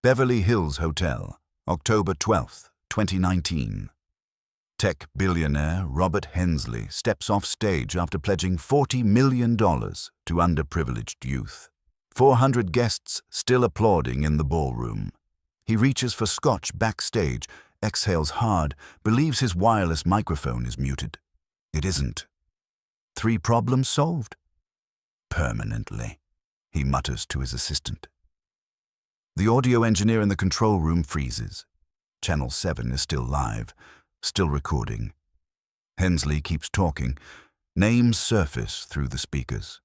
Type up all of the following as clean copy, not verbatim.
Beverly Hills Hotel, October 12, 2019. Tech billionaire Robert Hensley steps off stage after pledging $40 million to underprivileged youth. 400 guests still applauding in the ballroom. He reaches for scotch backstage, exhales hard, believes his wireless microphone is muted. It isn't. 3 problems solved? Permanently, he mutters to his assistant. The audio engineer in the control room freezes. Channel 7 is still live, still recording. Hensley keeps talking. Names surface through the speakers.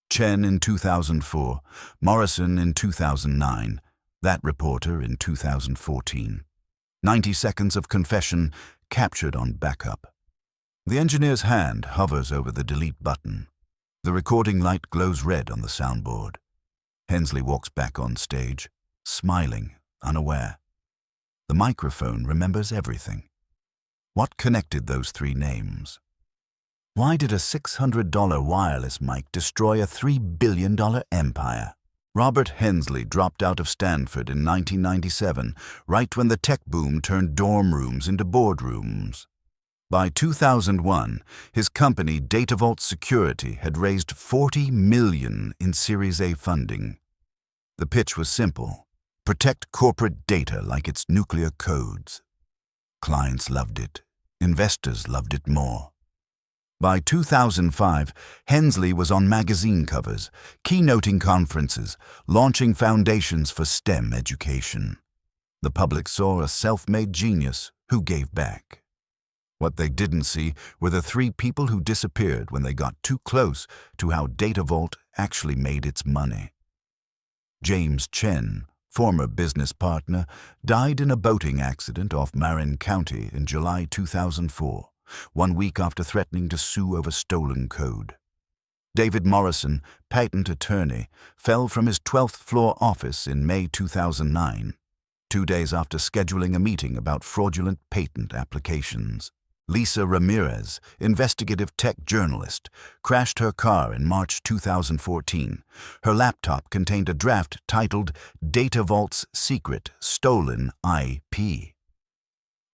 Chen in 2004, Morrison in 2009, that reporter in 2014. 90 seconds of confession captured on backup. The engineer's hand hovers over the delete button. The recording light glows red on the soundboard. Hensley walks back on stage, smiling, unaware. The microphone remembers everything. What connected those 3 names? Why did a $600 wireless mic destroy a $3 billion empire? Robert Hensley dropped out of Stanford in 1997, right when the tech boom turned dorm rooms into boardrooms. By 2001, his company Datavault Security had raised $40 million in Series A funding. The pitch was simple: protect corporate data like it's nuclear codes. Clients loved it. Investors loved it more. By 2005, Hensley was on magazine covers, keynoting conferences, launching foundations for STEM education. The public saw a self-made genius who gave back. What they didn't see were the 3 people who disappeared when they got too close to how Datavault actually made its money. James Chen, former business partner, died in a boating accident off Marin County in July 2004, 1 week after threatening to sue over stolen code. David Morrison, patent attorney, fell from his 12th floor office in May 2009, 2 days after scheduling a meeting about fraudulent patent applications. Lisa Ramirez, investigative tech journalist, crashed her car in March 2014. Her laptop contained a draft titled Datavault's Secret Stolen IP.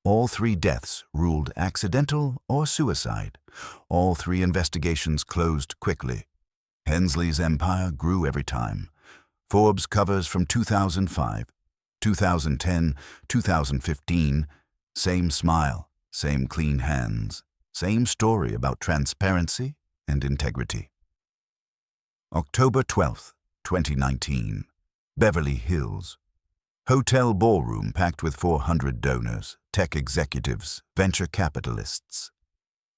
All 3 deaths ruled accidental or suicide. All 3 investigations closed quickly. Hensley's empire grew every time. Forbes covers from 2005, 2010, 2015, same smile. Same clean hands, same story about transparency and integrity. October 12, 2019. Beverly Hills. Hotel ballroom packed with 400 donors, tech executives, venture capitalists.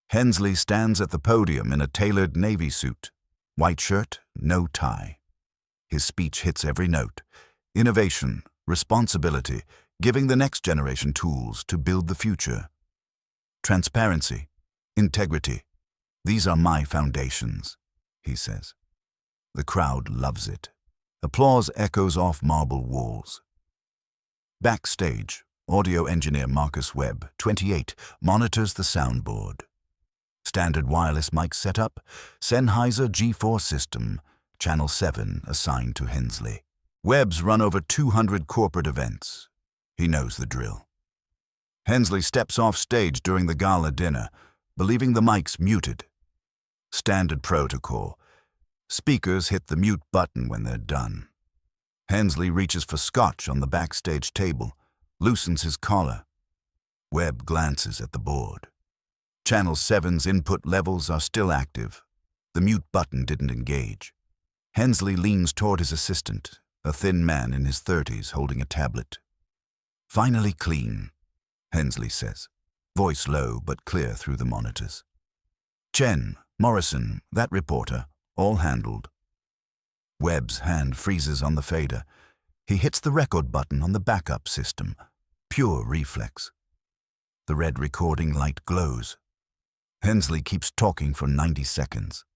Hensley stands at the podium in a tailored navy suit. White shirt, no tie. His speech hits every note. Innovation, responsibility, giving the next generation tools to build the future. Transparency, integrity, these are my foundations, he says. The crowd loves it. Applause echoes off marble walls. Backstage, audio engineer Marcus Webb, 28, monitors the soundboard. Standard wireless mic setup, Sennheiser G4 system, Channel 7 assigned to Hensley. Webb's run over 200 corporate events. He knows the drill. Hensley steps off stage during the gala dinner, believing the mic's muted. Standard protocol. Speakers hit the mute button when they're done. Hensley reaches for scotch on the backstage table, loosens his collar. Webb glances at the board. Channel 7's input levels are still active. The mute button didn't engage. Hensley leans toward his assistant, a thin man in his 30s holding a tablet. Finally clean, Hensley says, voice low but clear through the monitors. Chen, Morrison, that reporter, all handled. Webb's hand freezes on the fader. He hits the record button on the backup system, pure reflex. The red recording light glows. Hensley keeps talking for 90 seconds.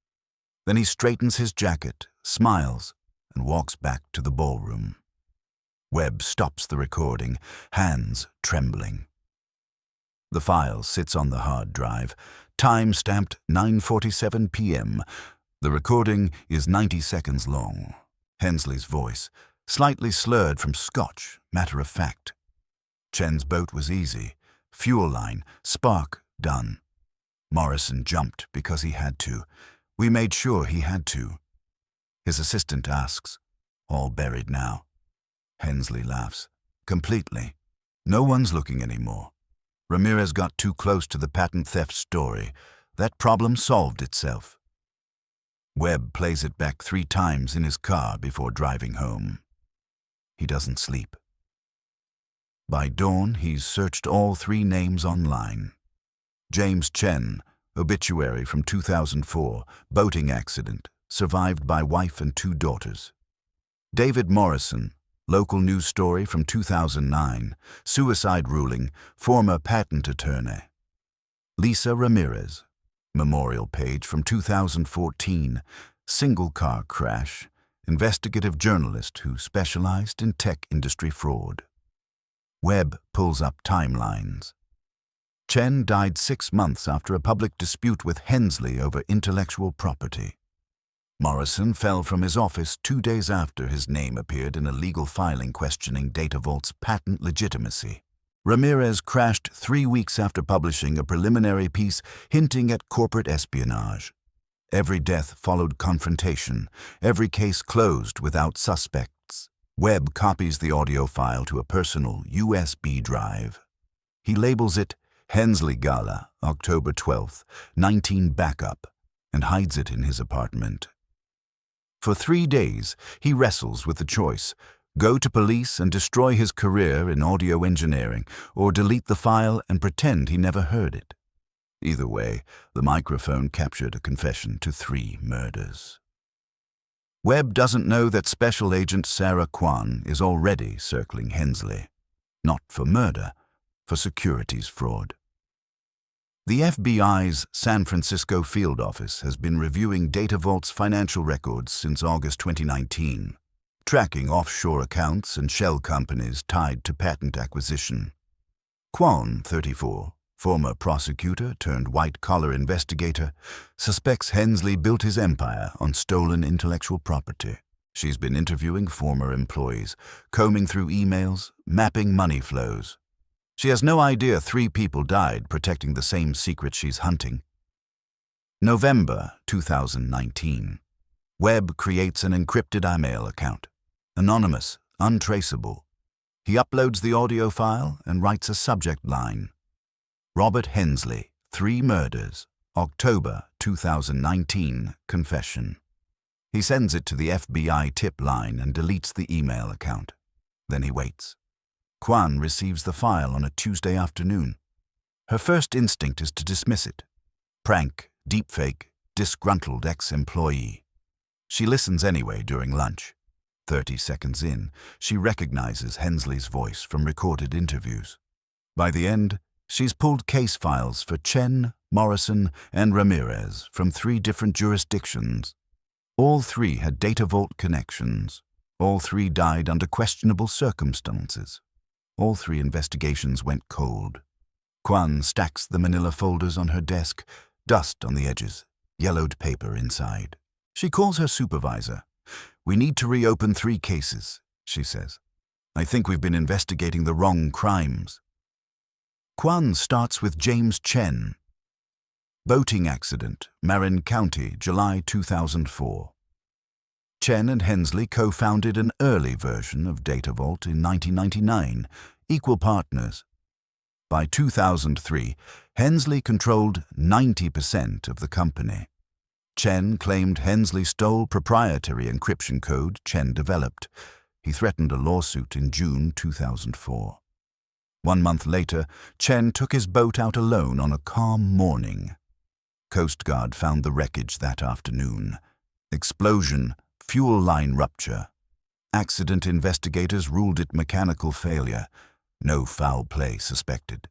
Then he straightens his jacket, smiles, and walks back to the ballroom. Webb stops the recording, hands trembling. The file sits on the hard drive, time-stamped 9:47 p.m. The recording is 90 seconds long. Hensley's voice, slightly slurred from scotch, matter of fact. Chen's boat was easy. Fuel line, spark, done. Morrison jumped because he had to. We made sure he had to. His assistant asks, all buried now. Hensley laughs. Completely. No one's looking anymore. Ramirez got too close to the patent theft story. That problem solved itself. Webb plays it back 3 times in his car before driving home. He doesn't sleep. By dawn, he's searched all 3 names online. James Chen, obituary from 2004, boating accident, survived by wife and 2 daughters. David Morrison, local news story from 2009, suicide ruling, former patent attorney. Lisa Ramirez, memorial page from 2014, single car crash, investigative journalist who specialized in tech industry fraud. Webb pulls up timelines. Chen died 6 months after a public dispute with Hensley over intellectual property. Morrison fell from his office 2 days after his name appeared in a legal filing questioning DataVault's patent legitimacy. Ramirez crashed 3 weeks after publishing a preliminary piece hinting at corporate espionage. Every death followed confrontation, every case closed without suspects. Webb copies the audio file to a personal USB drive. He labels it Hensley Gala, October 12th, 19 backup, and hides it in his apartment. For 3 days, he wrestles with the choice: go to police and destroy his career in audio engineering, or delete the file and pretend he never heard it. Either way, the microphone captured a confession to 3 murders. Webb doesn't know that Special Agent Sarah Kwan is already circling Hensley. Not for murder, for securities fraud. The FBI's San Francisco field office has been reviewing DataVault's financial records since August 2019, tracking offshore accounts and shell companies tied to patent acquisition. Kwan, 34, former prosecutor turned white-collar investigator, suspects Hensley built his empire on stolen intellectual property. She's been interviewing former employees, combing through emails, mapping money flows. She has no idea 3 people died protecting the same secret she's hunting. November 2019. Webb creates an encrypted email account. Anonymous, untraceable. He uploads the audio file and writes a subject line. Robert Hensley, 3 murders, October 2019, confession. He sends it to the FBI tip line and deletes the email account. Then he waits. Kwan receives the file on a Tuesday afternoon. Her first instinct is to dismiss it. Prank, deepfake, disgruntled ex-employee. She listens anyway during lunch. 30 seconds in, she recognizes Hensley's voice from recorded interviews. By the end, she's pulled case files for Chen, Morrison, and Ramirez from 3 different jurisdictions. All 3 had DataVault connections. All 3 died under questionable circumstances. All 3 investigations went cold. Kwan stacks the manila folders on her desk, dust on the edges, yellowed paper inside. She calls her supervisor. "We need to reopen 3 cases," she says. "I think we've been investigating the wrong crimes." Kwan starts with James Chen. Boating accident, Marin County, July 2004. Chen and Hensley co-founded an early version of DataVault in 1999, equal partners. By 2003, Hensley controlled 90% of the company. Chen claimed Hensley stole proprietary encryption code Chen developed. He threatened a lawsuit in June 2004. 1 month later, Chen took his boat out alone on a calm morning. Coast Guard found the wreckage that afternoon. Explosion, fuel line rupture. Accident investigators ruled it mechanical failure. No foul play suspected.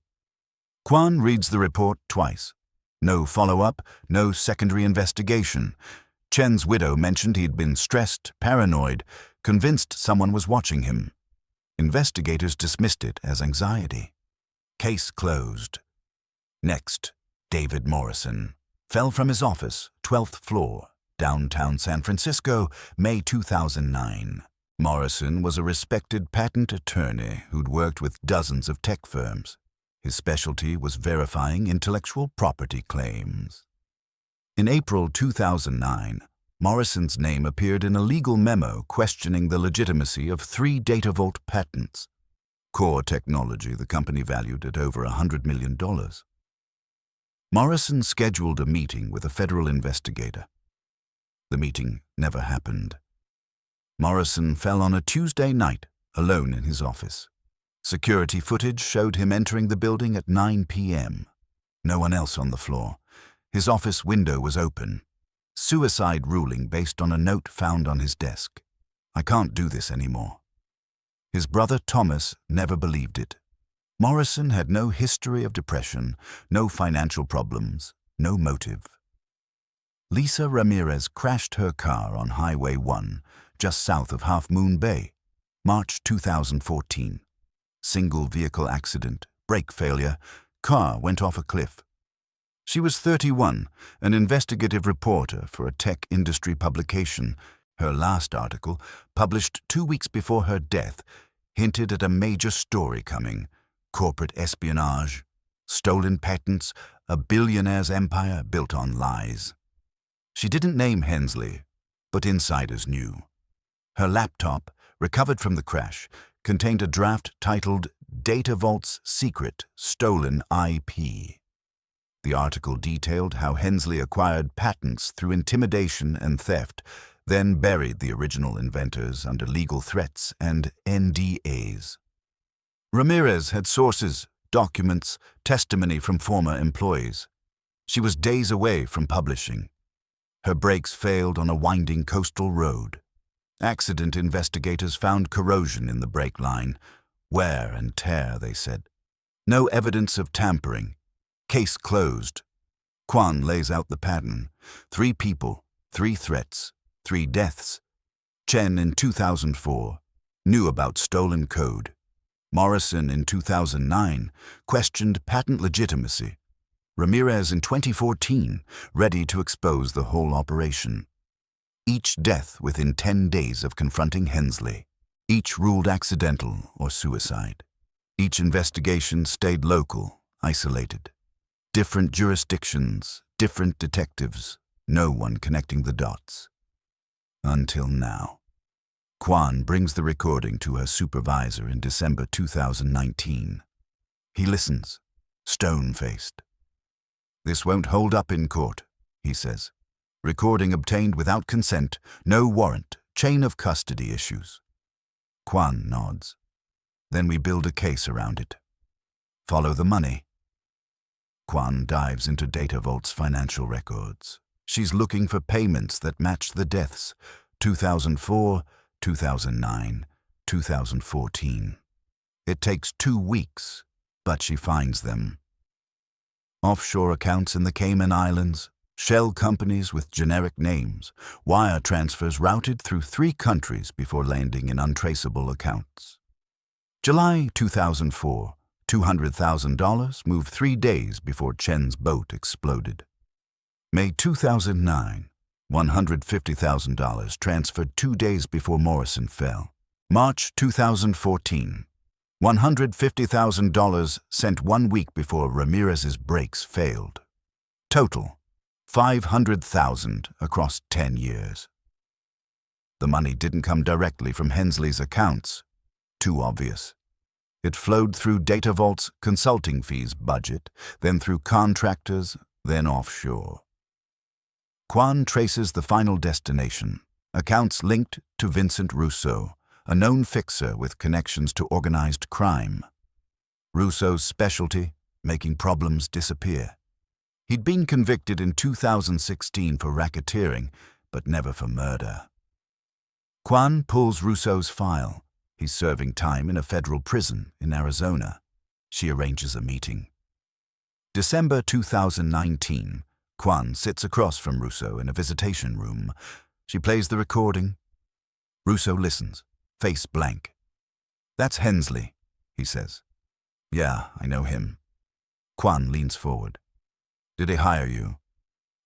Kwan reads the report twice. No follow-up, no secondary investigation. Chen's widow mentioned he'd been stressed, paranoid, convinced someone was watching him. Investigators dismissed it as anxiety. Case closed. Next, David Morrison. Fell from his office, 12th floor, downtown San Francisco, May 2009. Morrison was a respected patent attorney who'd worked with dozens of tech firms. His specialty was verifying intellectual property claims. In April 2009, Morrison's name appeared in a legal memo questioning the legitimacy of 3 data vault patents, core technology the company valued at over $100 million. Morrison scheduled a meeting with a federal investigator. The meeting never happened. Morrison fell on a Tuesday night, alone in his office. Security footage showed him entering the building at 9 p.m. No one else on the floor. His office window was open. Suicide ruling based on a note found on his desk. "I can't do this anymore." His brother Thomas never believed it. Morrison had no history of depression, no financial problems, no motive. Lisa Ramirez crashed her car on Highway 1, just south of Half Moon Bay, March 2014. Single vehicle accident, brake failure, car went off a cliff. She was 31, an investigative reporter for a tech industry publication. Her last article, published 2 weeks before her death, hinted at a major story coming: corporate espionage, stolen patents, a billionaire's empire built on lies. She didn't name Hensley, but insiders knew. Her laptop, recovered from the crash, contained a draft titled "Data Vault's Secret Stolen IP." The article detailed how Hensley acquired patents through intimidation and theft, then buried the original inventors under legal threats and NDAs. Ramirez had sources, documents, testimony from former employees. She was days away from publishing. Her brakes failed on a winding coastal road. Accident investigators found corrosion in the brake line. Wear and tear, they said. No evidence of tampering. Case closed. Quan lays out the pattern. 3 people, 3 threats, 3 deaths. Chen in 2004 knew about stolen code. Morrison in 2009 questioned patent legitimacy. Ramirez in 2014 ready to expose the whole operation. Each death within 10 days of confronting Hensley. Each ruled accidental or suicide. Each investigation stayed local, isolated. Different jurisdictions, different detectives, no one connecting the dots. Until now. Quan brings the recording to her supervisor in December 2019. He listens, stone-faced. "This won't hold up in court," he says. "Recording obtained without consent, no warrant, chain of custody issues." Quan nods. "Then we build a case around it. Follow the money." Quan dives into Data Vault's financial records. She's looking for payments that match the deaths: 2004, 2009, 2014. It takes 2 weeks, but she finds them. Offshore accounts in the Cayman Islands, shell companies with generic names, wire transfers routed through 3 countries before landing in untraceable accounts. July 2004, $200,000 moved 3 days before Chen's boat exploded. May 2009, $150,000 transferred 2 days before Morrison fell. March 2014, $150,000 sent 1 week before Ramirez's brakes failed. Total, $500,000 across 10 years. The money didn't come directly from Hensley's accounts. Too obvious. It flowed through Data Vault's consulting fees budget, then through contractors, then offshore. Quan traces the final destination, accounts linked to Vincent Rousseau, a known fixer with connections to organized crime. Rousseau's specialty, making problems disappear. He'd been convicted in 2016 for racketeering, but never for murder. Quan pulls Rousseau's file. He's serving time in a federal prison in Arizona. She arranges a meeting. December 2019, Quan sits across from Rousseau in a visitation room. She plays the recording. Rousseau listens, face blank. "That's Hensley," he says. "Yeah, I know him." Quan leans forward. "Did he hire you?"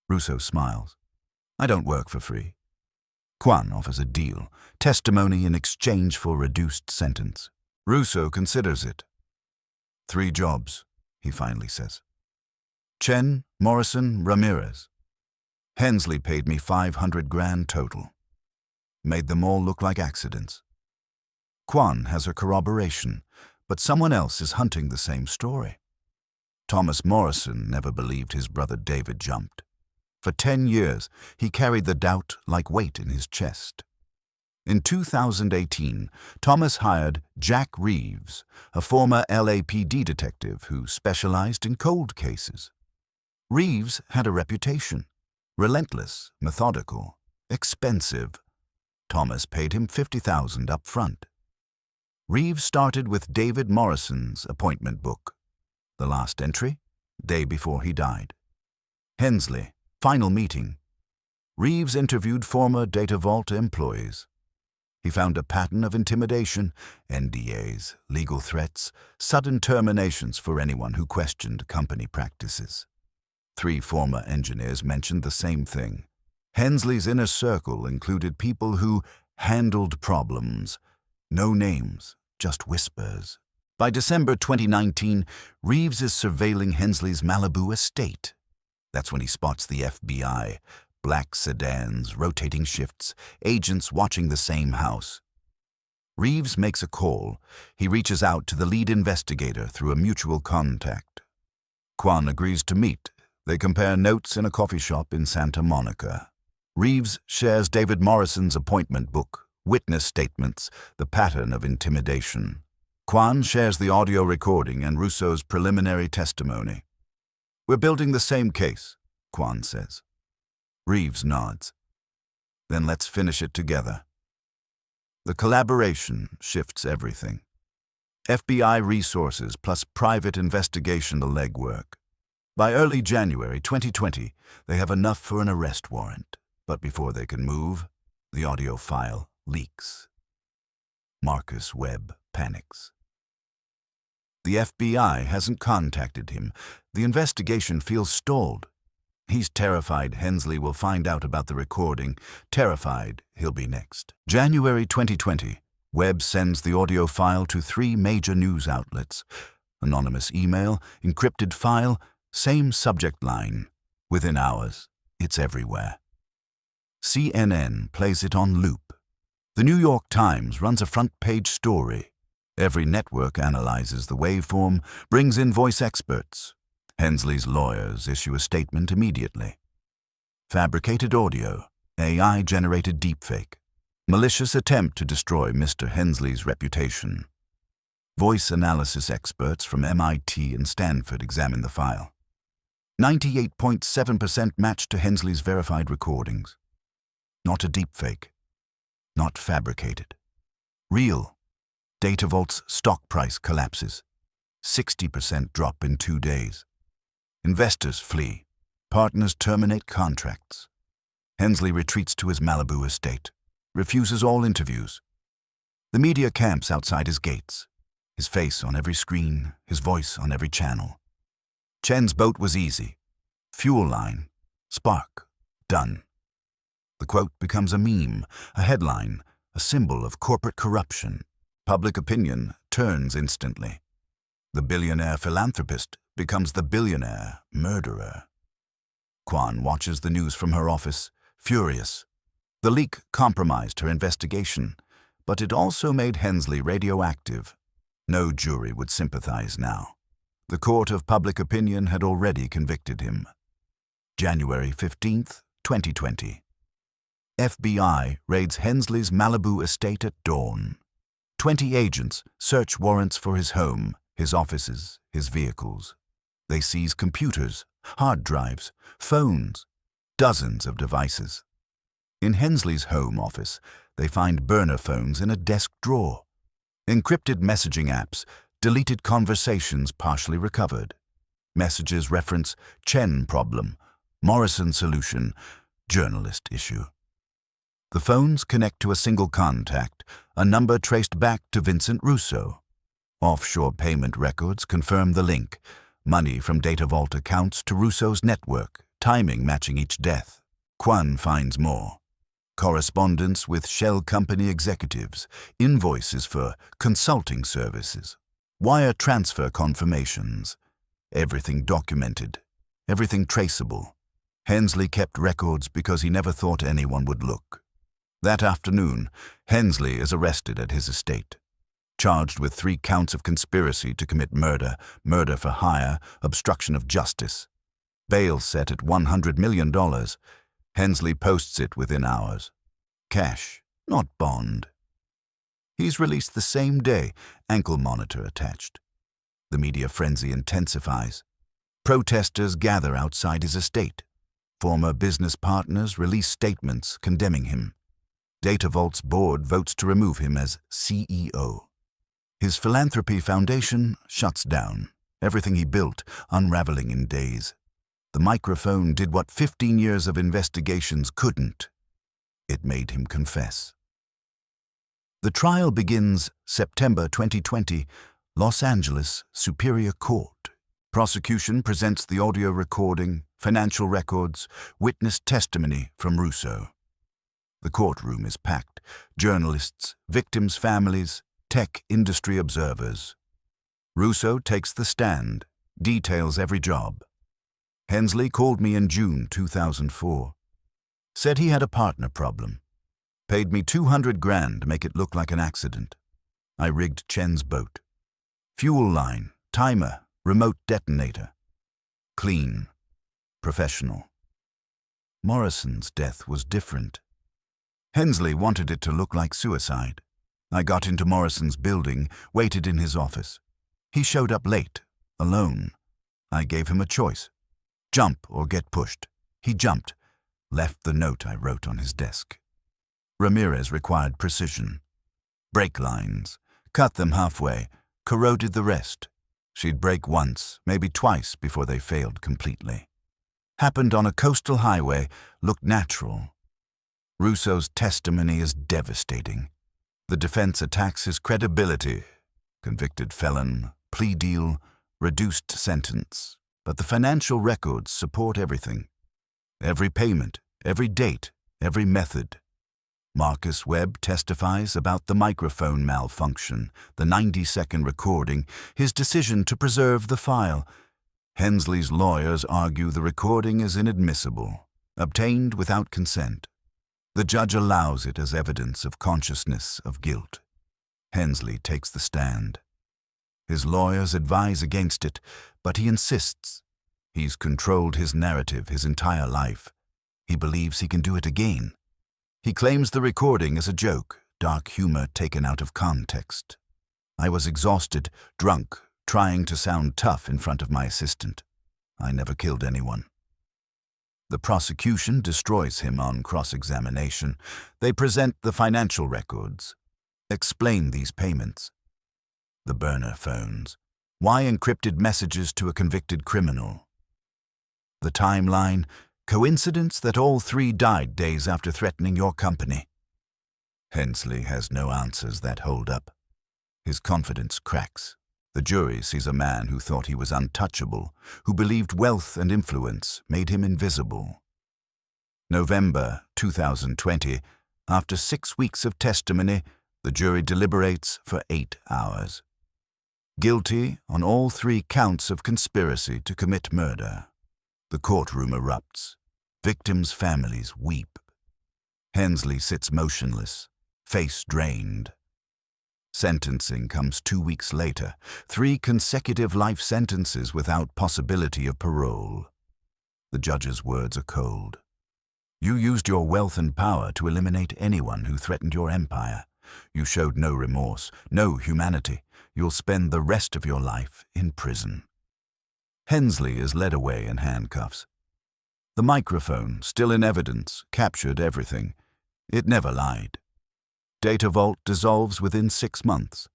Rousseau smiles. "I don't work for free." Quan offers a deal, testimony in exchange for reduced sentence. Russo considers it. 3 jobs, he finally says. Chen, Morrison, Ramirez. Hensley paid me $500,000 total. Made them all look like accidents. Quan has her corroboration, but someone else is hunting the same story. Thomas Morrison never believed his brother David jumped. For 10 years, he carried the doubt like weight in his chest. In 2018, Thomas hired Jack Reeves, a former LAPD detective who specialized in cold cases. Reeves had a reputation: relentless, methodical, expensive. Thomas paid him $50,000 up front. Reeves started with David Morrison's appointment book. The last entry, day before he died. Hensley, final meeting. Reeves interviewed former Data Vault employees. He found a pattern of intimidation, NDAs, legal threats, sudden terminations for anyone who questioned company practices. 3 former engineers mentioned the same thing. Hensley's inner circle included people who handled problems. No names, just whispers. By December 2019, Reeves is surveilling Hensley's Malibu estate. That's when he spots the FBI, black sedans, rotating shifts, agents watching the same house. Reeves makes a call. He reaches out to the lead investigator through a mutual contact. Quan agrees to meet. They compare notes in a coffee shop in Santa Monica. Reeves shares David Morrison's appointment book, witness statements, the pattern of intimidation. Quan shares the audio recording and Russo's preliminary testimony. "We're building the same case," Quan says. Reeves nods. "Then let's finish it together." The collaboration shifts everything. FBI resources plus private investigation, the legwork. By early January 2020, they have enough for an arrest warrant. But before they can move, the audio file leaks. Marcus Webb panics. The FBI hasn't contacted him. The investigation feels stalled. He's terrified Hensley will find out about the recording, terrified he'll be next. January 2020, Webb sends the audio file to 3 major news outlets. Anonymous email, encrypted file, same subject line. Within hours, it's everywhere. CNN plays it on loop. The New York Times runs a front-page story. Every network analyzes the waveform, brings in voice experts. Hensley's lawyers issue a statement immediately. Fabricated audio, AI-generated deepfake. Malicious attempt to destroy Mr. Hensley's reputation. Voice analysis experts from MIT and Stanford examine the file. 98.7% match to Hensley's verified recordings. Not a deepfake. Not fabricated. Real. Data Vault's stock price collapses. 60% drop in 2 days. Investors flee. Partners terminate contracts. Hensley retreats to his Malibu estate. Refuses all interviews. The media camps outside his gates. His face on every screen, his voice on every channel. Chen's boat was easy. Fuel line. Spark. Done. The quote becomes a meme, a headline, a symbol of corporate corruption. Public opinion turns instantly. The billionaire philanthropist becomes the billionaire murderer. Quan watches the news from her office, furious. The leak compromised her investigation, but it also made Hensley radioactive. No jury would sympathize now. The court of public opinion had already convicted him. January 15th, 2020. FBI raids Hensley's Malibu estate at dawn. 20 agents search warrants for his home, his offices, his vehicles. They seize computers, hard drives, phones, dozens of devices. In Hensley's home office, they find burner phones in a desk drawer. Encrypted messaging apps, deleted conversations partially recovered. Messages reference Chen problem, Morrison solution, journalist issue. The phones connect to a single contact, a number traced back to Vincent Russo. Offshore payment records confirm the link. Money from Data Vault accounts to Russo's network, timing matching each death. Quan finds more. correspondence with shell company executives, invoices for consulting services, wire transfer confirmations. Everything documented, everything traceable. Hensley kept records because he never thought anyone would look. That afternoon, Hensley is arrested at his estate, charged with 3 counts of conspiracy to commit murder, murder for hire, obstruction of justice. Bail set at $100 million. Hensley posts it within hours. Cash, not bond. He's released the same day, ankle monitor attached. The media frenzy intensifies. Protesters gather outside his estate. Former business partners release statements condemning him. DataVault's board votes to remove him as CEO. His philanthropy foundation shuts down, everything he built unraveling in days. The microphone did what 15 years of investigations couldn't. It made him confess. The trial begins September 2020, Los Angeles Superior Court. Prosecution presents the audio recording, financial records, witness testimony from Russo. The courtroom is packed. Journalists, victims' families, tech industry observers. Russo takes the stand, details every job. Hensley called me in June 2004. Said he had a partner problem. Paid me $200,000 to make it look like an accident. I rigged Chen's boat. Fuel line, timer, remote detonator. Clean. Professional. Morrison's death was different. Hensley wanted it to look like suicide. I got into Morrison's building, waited in his office. He showed up late, alone. I gave him a choice. Jump or get pushed. He jumped, left the note I wrote on his desk. Ramirez required precision. Brake lines, cut them halfway, corroded the rest. She'd break once, maybe twice before they failed completely. Happened on a coastal highway, looked natural. Russo's testimony is devastating. The defense attacks his credibility. Convicted felon, plea deal, reduced sentence. But the financial records support everything. Every payment, every date, every method. Marcus Webb testifies about the microphone malfunction, the 90-second recording, his decision to preserve the file. Hensley's lawyers argue the recording is inadmissible, obtained without consent. The judge allows it as evidence of consciousness of guilt. Hensley takes the stand. His lawyers advise against it, but he insists. He's controlled his narrative his entire life. He believes he can do it again. He claims the recording is a joke, dark humor taken out of context. I was exhausted, drunk, trying to sound tough in front of my assistant. I never killed anyone. The prosecution destroys him on cross-examination. They present the financial records. Explain these payments. The burner phones. Why encrypted messages to a convicted criminal? The timeline. Coincidence that all 3 died days after threatening your company? Hensley has no answers that hold up. His confidence cracks. The jury sees a man who thought he was untouchable, who believed wealth and influence made him invisible. November 2020, after 6 weeks of testimony, the jury deliberates for 8 hours. Guilty on all 3 counts of conspiracy to commit murder. The courtroom erupts. Victims' families weep. Hensley sits motionless, face drained. Sentencing comes 2 weeks later, 3 consecutive life sentences without possibility of parole. The judge's words are cold. You used your wealth and power to eliminate anyone who threatened your empire. You showed no remorse, no humanity. You'll spend the rest of your life in prison. Hensley is led away in handcuffs. The microphone, still in evidence, captured everything. It never lied. DataVault dissolves within 6 months.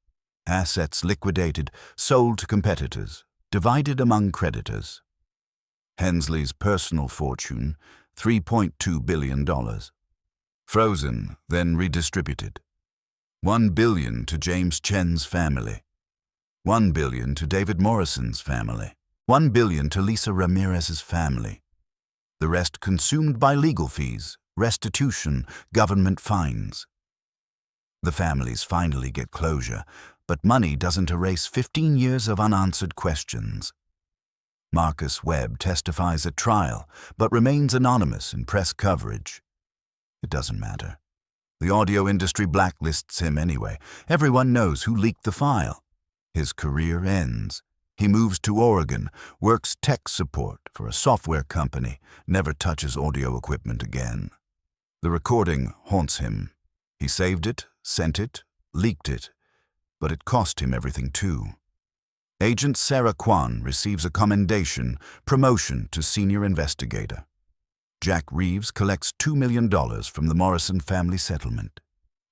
Assets liquidated, sold to competitors, divided among creditors. Hensley's personal fortune, $3.2 billion. Frozen, then redistributed. $1 billion to James Chen's family. $1 billion to David Morrison's family. $1 billion to Lisa Ramirez's family. The rest consumed by legal fees, restitution, government fines. The families finally get closure, but money doesn't erase 15 years of unanswered questions. Marcus Webb testifies at trial, but remains anonymous in press coverage. It doesn't matter. The audio industry blacklists him anyway. Everyone knows who leaked the file. His career ends. He moves to Oregon, works tech support for a software company, never touches audio equipment again. The recording haunts him. He saved it, sent it, leaked it, but it cost him everything too. Agent Sarah Kwan receives a commendation, promotion to senior investigator. Jack Reeves collects $2 million from the Morrison family settlement,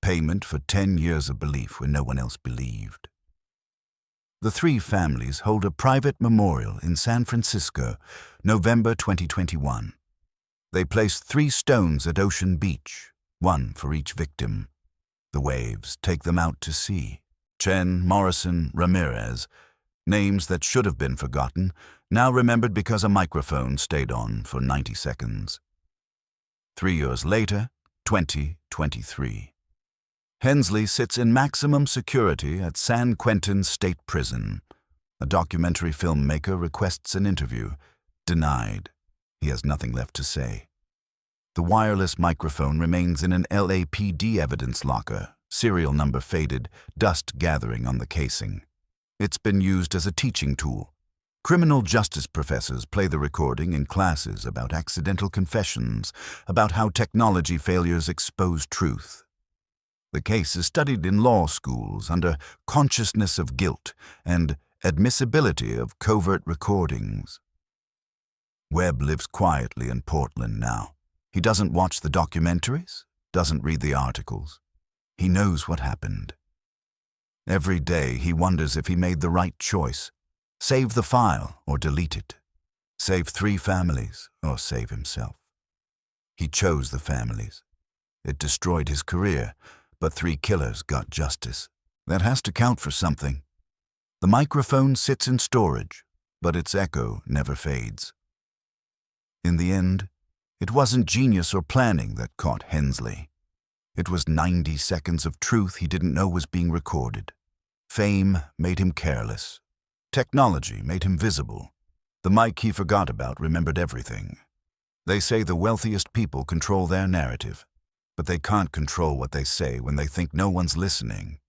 payment for 10 years of belief when no one else believed. The three families hold a private memorial in San Francisco, November 2021. They place 3 stones at Ocean Beach, one for each victim. The waves take them out to sea. Chen, Morrison, Ramirez, names that should have been forgotten, now remembered because a microphone stayed on for 90 seconds. 3 years later, 2023. Hensley sits in maximum security at San Quentin State Prison. A documentary filmmaker requests an interview. Denied. He has nothing left to say. The wireless microphone remains in an LAPD evidence locker, serial number faded, dust gathering on the casing. It's been used as a teaching tool. Criminal justice professors play the recording in classes about accidental confessions, about how technology failures expose truth. The case is studied in law schools under consciousness of guilt and admissibility of covert recordings. Webb lives quietly in Portland now. He doesn't watch the documentaries, doesn't read the articles. He knows what happened. Every day he wonders if he made the right choice. Save the file or delete it. Save 3 families or save himself. He chose the families. It destroyed his career, but 3 killers got justice. That has to count for something. The microphone sits in storage, but its echo never fades. In the end, it wasn't genius or planning that caught Hensley. It was 90 seconds of truth he didn't know was being recorded. Fame made him careless. Technology made him visible. The mic he forgot about remembered everything. They say the wealthiest people control their narrative, but they can't control what they say when they think no one's listening.